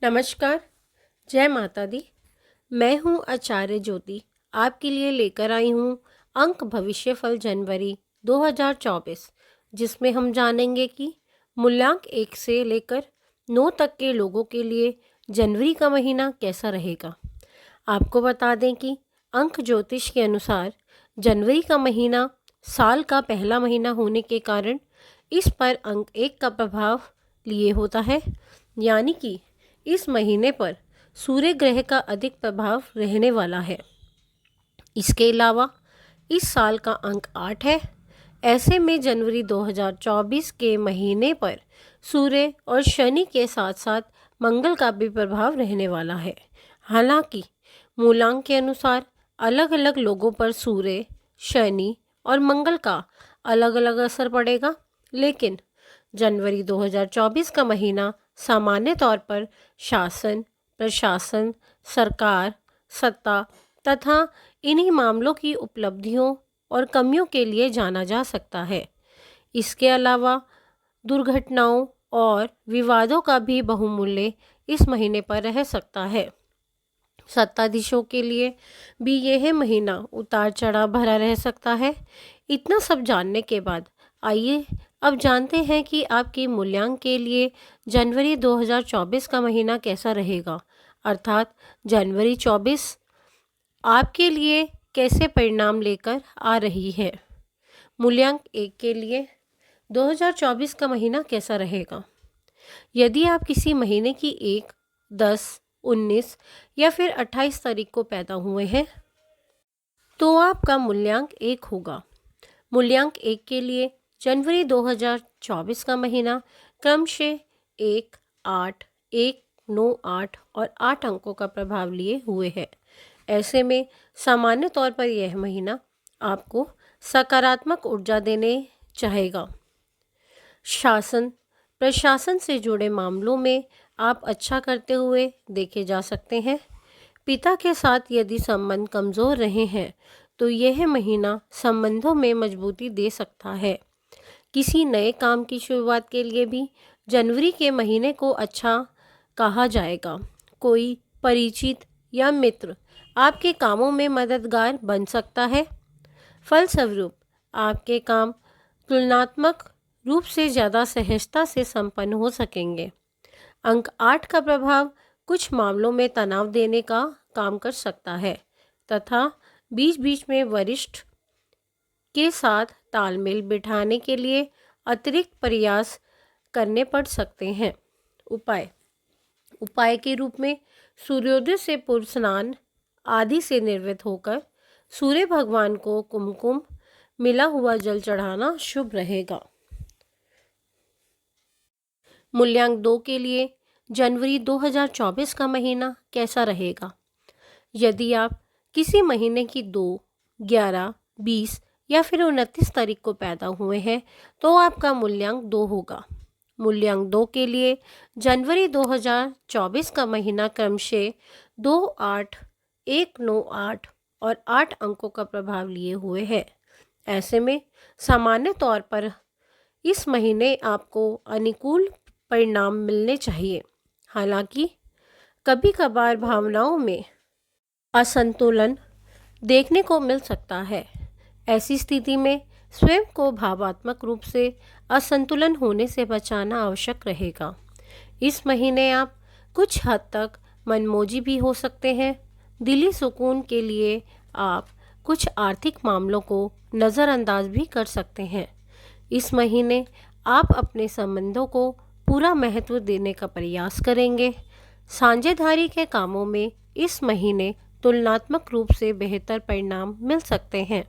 नमस्कार। जय माता दी। मैं हूँ आचार्य ज्योति। आपके लिए लेकर आई हूँ अंक भविष्यफल जनवरी 2024, जिसमें हम जानेंगे कि मूल्यांक 1 से लेकर 9 तक के लोगों के लिए जनवरी का महीना कैसा रहेगा। आपको बता दें कि अंक ज्योतिष के अनुसार जनवरी का महीना साल का पहला महीना होने के कारण इस पर अंक 1 का प्रभाव लिए होता है, यानी कि इस महीने पर सूर्य ग्रह का अधिक प्रभाव रहने वाला है। इसके अलावा इस साल का अंक 8 है। ऐसे में जनवरी 2024 के महीने पर सूर्य और शनि के साथ साथ मंगल का भी प्रभाव रहने वाला है। हालांकि मूलांक के अनुसार अलग अलग लोगों पर सूर्य, शनि और मंगल का अलग अलग असर पड़ेगा, लेकिन जनवरी 2024 का महीना सामान्य तौर पर शासन, प्रशासन, सरकार, सत्ता तथा इन्हीं मामलों की उपलब्धियों और कमियों के लिए जाना जा सकता है। इसके अलावा दुर्घटनाओं और विवादों का भी बहुमूल्य इस महीने पर रह सकता है। सत्ताधीशों के लिए भी यह महीना उतार चढ़ाव भरा रह सकता है। इतना सब जानने के बाद आइए अब जानते हैं कि आपके मूल्यांक के लिए जनवरी 2024 का महीना कैसा रहेगा, अर्थात जनवरी 24 आपके लिए कैसे परिणाम लेकर आ रही है। मूल्यांक 1 के लिए 2024 का महीना कैसा रहेगा। यदि आप किसी महीने की 1, 10, 19 या फिर 28 तारीख को पैदा हुए हैं तो आपका मूल्यांक 1 होगा। मूल्यांक 1 के लिए जनवरी 2024 का महीना क्रमशः 1, 8, 1, 9, 8 और 8 अंकों का प्रभाव लिए हुए है। ऐसे में सामान्य तौर पर यह महीना आपको सकारात्मक ऊर्जा देने चाहेगा। शासन, प्रशासन से जुड़े मामलों में आप अच्छा करते हुए देखे जा सकते हैं। पिता के साथ यदि संबंध कमज़ोर रहे हैं तो यह महीना संबंधों में मजबूती दे सकता है। किसी नए काम की शुरुआत के लिए भी जनवरी के महीने को अच्छा कहा जाएगा। कोई परिचित या मित्र आपके कामों में मददगार बन सकता है। फलस्वरूप आपके काम तुलनात्मक रूप से ज़्यादा सहजता से संपन्न हो सकेंगे। अंक 8 का प्रभाव कुछ मामलों में तनाव देने का काम कर सकता है तथा बीच बीच में वरिष्ठ के साथ तालमेल बिठाने के लिए अतिरिक्त प्रयास करने पड़ सकते हैं। उपाय के रूप में सूर्योदय से पूर्व स्नान आदि से निर्वृत्त होकर सूर्य भगवान को कुमकुम मिला हुआ जल चढ़ाना शुभ रहेगा। मूल्यांक 2 के लिए जनवरी 2024 का महीना कैसा रहेगा। यदि आप किसी महीने की 2, 11, 20 या फिर 29 तारीख को पैदा हुए हैं तो आपका मूल्यांक 2 होगा। मूल्यांक 2 के लिए जनवरी 2024 का महीना क्रमशः 2, 8, 1, 9, 8 और 8 अंकों का प्रभाव लिए हुए है। ऐसे में सामान्य तौर पर इस महीने आपको अनुकूल परिणाम मिलने चाहिए। हालांकि कभी कभार भावनाओं में असंतुलन देखने को मिल सकता है। ऐसी स्थिति में स्वयं को भावात्मक रूप से असंतुलन होने से बचाना आवश्यक रहेगा। इस महीने आप कुछ हद तक मनमौजी भी हो सकते हैं। दिली सुकून के लिए आप कुछ आर्थिक मामलों को नज़रअंदाज भी कर सकते हैं। इस महीने आप अपने संबंधों को पूरा महत्व देने का प्रयास करेंगे। साझेदारी के कामों में इस महीने तुलनात्मक रूप से बेहतर परिणाम मिल सकते हैं।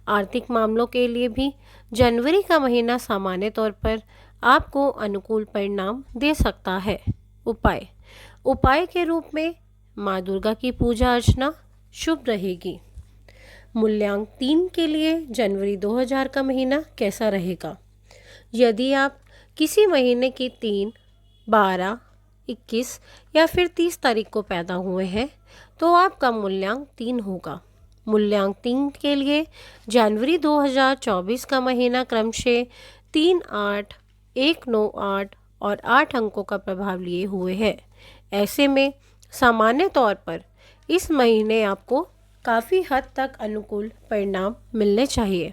आर्थिक मामलों के लिए भी जनवरी का महीना सामान्य तौर पर आपको अनुकूल परिणाम दे सकता है। उपाय के रूप में माँ दुर्गा की पूजा अर्चना शुभ रहेगी। मूल्यांक 3 के लिए जनवरी 2000 का महीना कैसा रहेगा। यदि आप किसी महीने की 3, 12, 21 या फिर 30 तारीख को पैदा हुए हैं तो आपका मूल्यांक 3 होगा। मूल्यांक 3 के लिए जनवरी 2024 का महीना क्रमशः 3, 8, 1, 9, 8 और 8 अंकों का प्रभाव लिए हुए है। ऐसे में सामान्य तौर पर इस महीने आपको काफ़ी हद तक अनुकूल परिणाम मिलने चाहिए।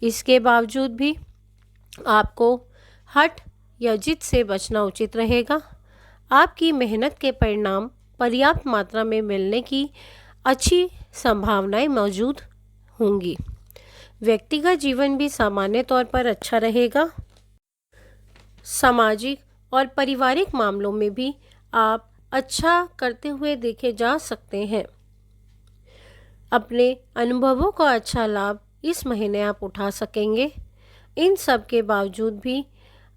इसके बावजूद भी आपको हठ या जिद से बचना उचित रहेगा। आपकी मेहनत के परिणाम पर्याप्त मात्रा में मिलने की अच्छी संभावनाएं मौजूद होंगी। व्यक्तिगत जीवन भी सामान्य तौर पर अच्छा रहेगा। सामाजिक और पारिवारिक मामलों में भी आप अच्छा करते हुए देखे जा सकते हैं। अपने अनुभवों का अच्छा लाभ इस महीने आप उठा सकेंगे। इन सब के बावजूद भी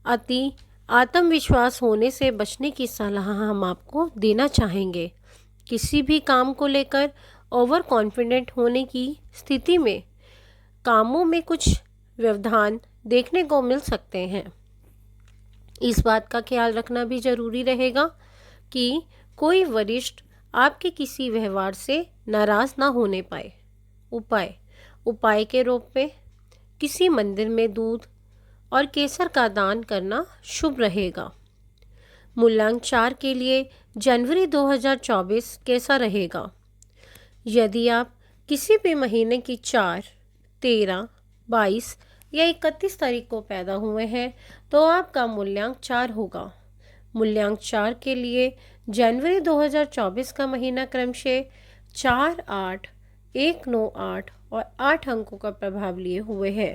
अति आत्मविश्वास होने से बचने की सलाह हम आपको देना चाहेंगे। किसी भी काम को लेकर ओवर कॉन्फिडेंट होने की स्थिति में कामों में कुछ व्यवधान देखने को मिल सकते हैं। इस बात का ख्याल रखना भी ज़रूरी रहेगा कि कोई वरिष्ठ आपके किसी व्यवहार से नाराज़ ना होने पाए। उपाय के रूप में किसी मंदिर में दूध और केसर का दान करना शुभ रहेगा। मूल्यांक 4 के लिए जनवरी 2024 कैसा रहेगा? यदि आप किसी भी महीने की 4, 13, 22 या 31 तारीख को पैदा हुए हैं तो आपका मूल्यांक 4 होगा। मूल्यांक 4 के लिए जनवरी 2024 का महीना क्रमशः 4, 8, 1, 9, 8 और 8 अंकों का प्रभाव लिए हुए है।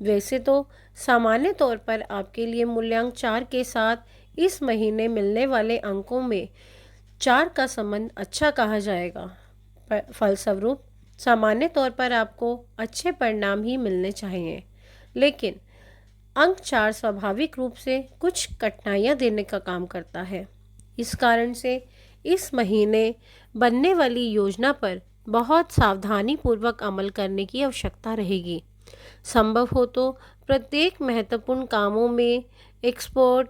वैसे तो सामान्य तौर पर आपके लिए मूल्यांक 4 के साथ इस महीने मिलने वाले अंकों में 4 का संबंध अच्छा कहा जाएगा। फलस्वरूप सामान्य तौर पर आपको अच्छे परिणाम ही मिलने चाहिए, लेकिन अंक 4 स्वाभाविक रूप से कुछ कठिनाइयाँ देने का काम करता है। इस कारण से इस महीने बनने वाली योजना पर बहुत सावधानी पूर्वक अमल करने की आवश्यकता रहेगी। संभव हो तो प्रत्येक महत्वपूर्ण कामों में एक्सपर्ट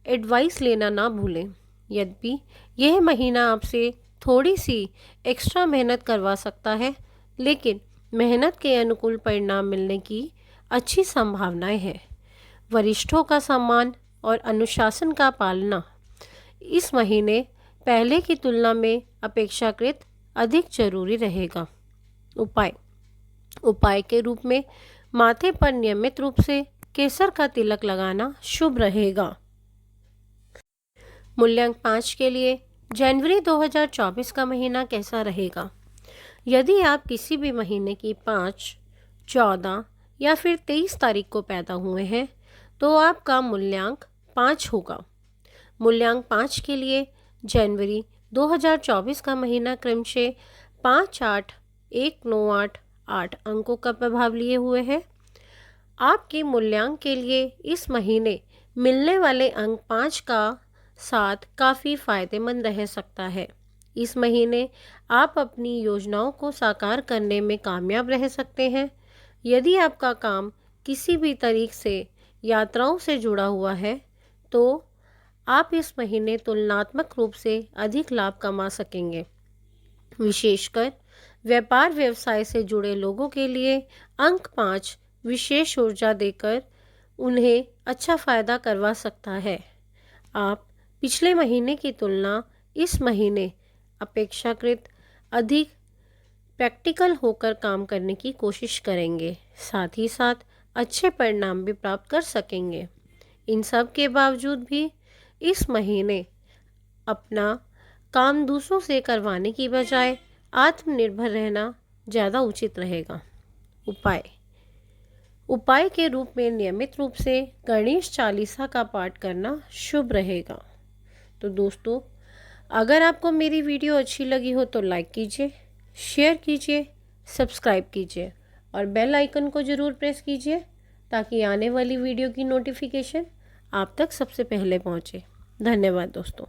एडवाइस लेना ना भूलें। यद्यपि यह महीना आपसे थोड़ी सी एक्स्ट्रा मेहनत करवा सकता है, लेकिन मेहनत के अनुकूल परिणाम मिलने की अच्छी संभावनाएं हैं। वरिष्ठों का सम्मान और अनुशासन का पालना इस महीने पहले की तुलना में अपेक्षाकृत अधिक जरूरी रहेगा। उपाय के रूप में माथे पर नियमित रूप से केसर का तिलक लगाना शुभ रहेगा। मूल्यांक 5 के लिए जनवरी 2024 का महीना कैसा रहेगा? यदि आप किसी भी महीने की 5, 14 या फिर 23 तारीख को पैदा हुए हैं तो आपका मूल्यांक 5 होगा। मूल्यांक 5 के लिए जनवरी 2024 का महीना क्रमशः 5, 8, 1, 9, 8, 8 अंकों का प्रभाव लिए हुए है। आपके मूल्यांक के लिए इस महीने मिलने वाले अंक 5 का साथ काफ़ी फायदेमंद रह सकता है। इस महीने आप अपनी योजनाओं को साकार करने में कामयाब रह सकते हैं। यदि आपका काम किसी भी तरीके से यात्राओं से जुड़ा हुआ है तो आप इस महीने तुलनात्मक रूप से अधिक लाभ कमा सकेंगे। विशेषकर व्यापार व्यवसाय से जुड़े लोगों के लिए अंक 5 विशेष ऊर्जा देकर उन्हें अच्छा फायदा करवा सकता है। आप पिछले महीने की तुलना इस महीने अपेक्षाकृत अधिक प्रैक्टिकल होकर काम करने की कोशिश करेंगे, साथ ही साथ अच्छे परिणाम भी प्राप्त कर सकेंगे। इन सब के बावजूद भी इस महीने अपना काम दूसरों से करवाने की बजाय आत्मनिर्भर रहना ज़्यादा उचित रहेगा। उपाय के रूप में नियमित रूप से गणेश चालीसा का पाठ करना शुभ रहेगा। तो दोस्तों, अगर आपको मेरी वीडियो अच्छी लगी हो तो लाइक कीजिए, शेयर कीजिए, सब्सक्राइब कीजिए और बेल आइकन को ज़रूर प्रेस कीजिए ताकि आने वाली वीडियो की नोटिफिकेशन आप तक सबसे पहले पहुंचे। धन्यवाद दोस्तों।